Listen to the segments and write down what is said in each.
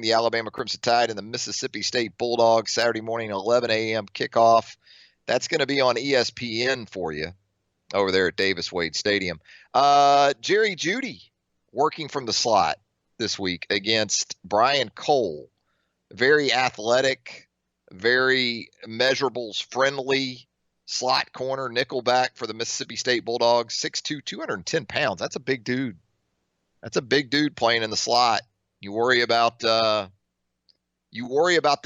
the Alabama Crimson Tide and the Mississippi State Bulldogs, Saturday morning, 11 a.m. kickoff. That's going to be on ESPN for you over there at Davis Wade Stadium. Jerry Jeudy working from the slot this week against Brian Cole. Very athletic, very measurables friendly slot corner, nickelback for the Mississippi State Bulldogs, 6'2", 210 pounds. That's a big dude. That's a big dude playing in the slot. You worry about the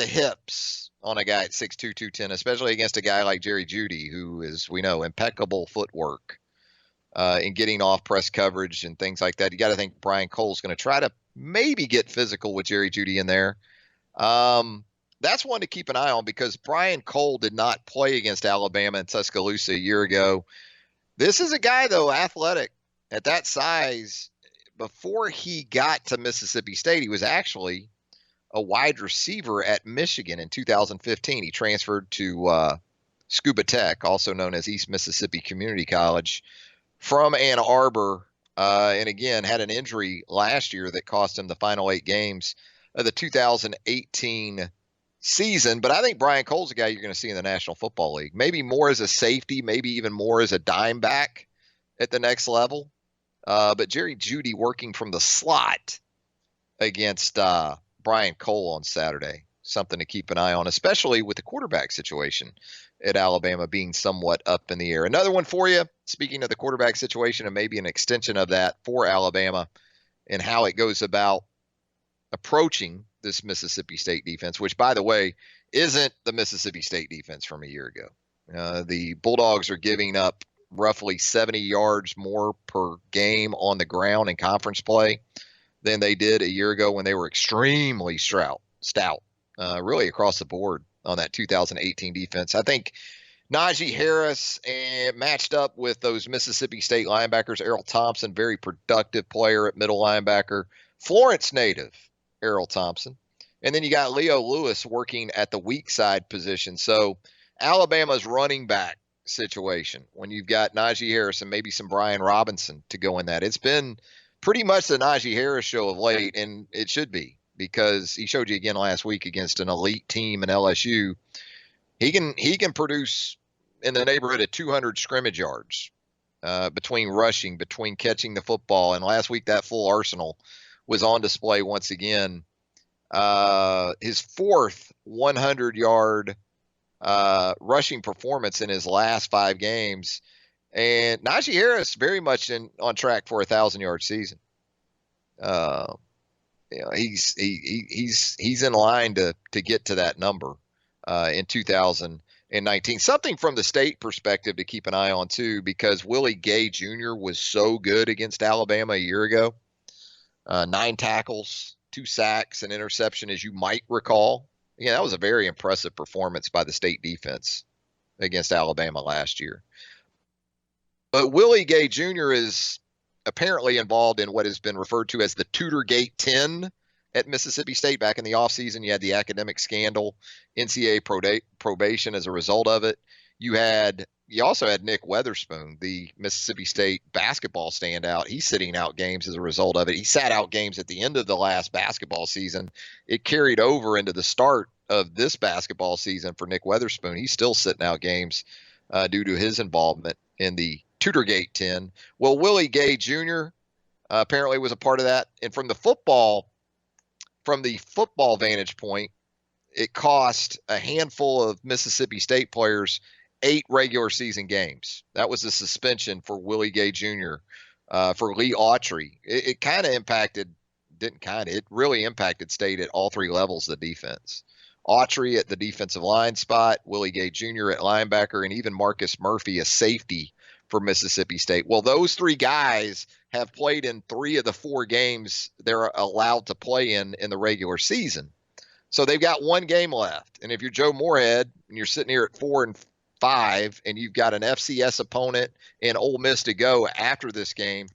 hips on a guy at 6'2", 210, especially against a guy like Jerry Jeudy, who is, we know, impeccable footwork in getting off press coverage and things like that. You got to think Brian Cole's going to try to maybe get physical with Jerry Jeudy in there. That's one to keep an eye on because Brian Cole did not play against Alabama in Tuscaloosa a year ago. This is a guy, though, athletic at that size. Before he got to Mississippi State, he was actually a wide receiver at Michigan in 2015. He transferred to Scuba Tech, also known as East Mississippi Community College, from Ann Arbor, and again had an injury last year that cost him the final 8 games of the 2018 season. But I think Brian Cole's a guy you're going to see in the National Football League, maybe more as a safety, maybe even more as a dime back at the next level. But Jerry Jeudy working from the slot against Brian Cole on Saturday, something to keep an eye on, especially with the quarterback situation at Alabama being somewhat up in the air. Another one for you, speaking of the quarterback situation and maybe an extension of that for Alabama and how it goes about approaching this Mississippi State defense, which, by the way, isn't the Mississippi State defense from a year ago. The Bulldogs are giving up roughly 70 yards more per game on the ground in conference play than they did a year ago when they were extremely stout, really across the board on that 2018 defense. I think Najee Harris matched up with those Mississippi State linebackers. Errol Thompson, very productive player at middle linebacker. Florence native Errol Thompson. And then you got Leo Lewis working at the weak side position. So Alabama's running back situation, when you've got Najee Harris and maybe some Brian Robinson to go in that, it's been pretty much the Najee Harris show of late, and it should be because he showed you again last week against an elite team in LSU. He can produce in the neighborhood of 200 scrimmage yards between rushing, between catching the football, and last week that full arsenal was on display once again. His fourth 100-yard rushing performance in his last 5 games, and Najee Harris very much on track for a 1,000-yard season. He's in line to get to that number in 2019. Something from the state perspective to keep an eye on too, because Willie Gay Jr. was so good against Alabama a year ago. 9 tackles, 2 sacks, an interception, as you might recall. Yeah, that was a very impressive performance by the state defense against Alabama last year. But Willie Gay Jr. is apparently involved in what has been referred to as the Tutorgate 10 at Mississippi State. Back in the offseason, you had the academic scandal, NCAA probation as a result of it. You also had Nick Weatherspoon, the Mississippi State basketball standout. He's sitting out games as a result of it. He sat out games at the end of the last basketball season. It carried over into the start of this basketball season for Nick Weatherspoon. He's still sitting out games due to his involvement in the Tutorgate 10. Well, Willie Gay Jr. Apparently was a part of that. And from the football vantage point, it cost a handful of Mississippi State players 8 regular season games. That was a suspension for Willie Gay Jr. For Lee Autry. It really impacted State at all 3 levels of the defense. Autry at the defensive line spot, Willie Gay Jr. at linebacker, and even Marcus Murphy, a safety for Mississippi State. Well, those 3 guys have played in 3 of the 4 games they're allowed to play in the regular season. So they've got 1 game left. And if you're Joe Moorhead and you're sitting here at 4-5 and you've got an FCS opponent and Ole Miss to go after this game,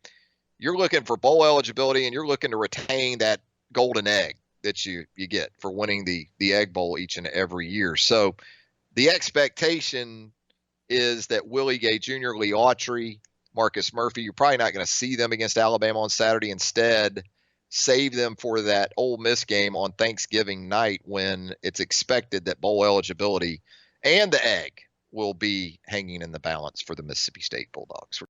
you're looking for bowl eligibility and you're looking to retain that golden egg that you get for winning the Egg Bowl each and every year. So the expectation is that Willie Gay Jr., Lee Autry, Marcus Murphy, you're probably not going to see them against Alabama on Saturday. Instead, save them for that Ole Miss game on Thanksgiving night when it's expected that bowl eligibility and the egg will be hanging in the balance for the Mississippi State Bulldogs.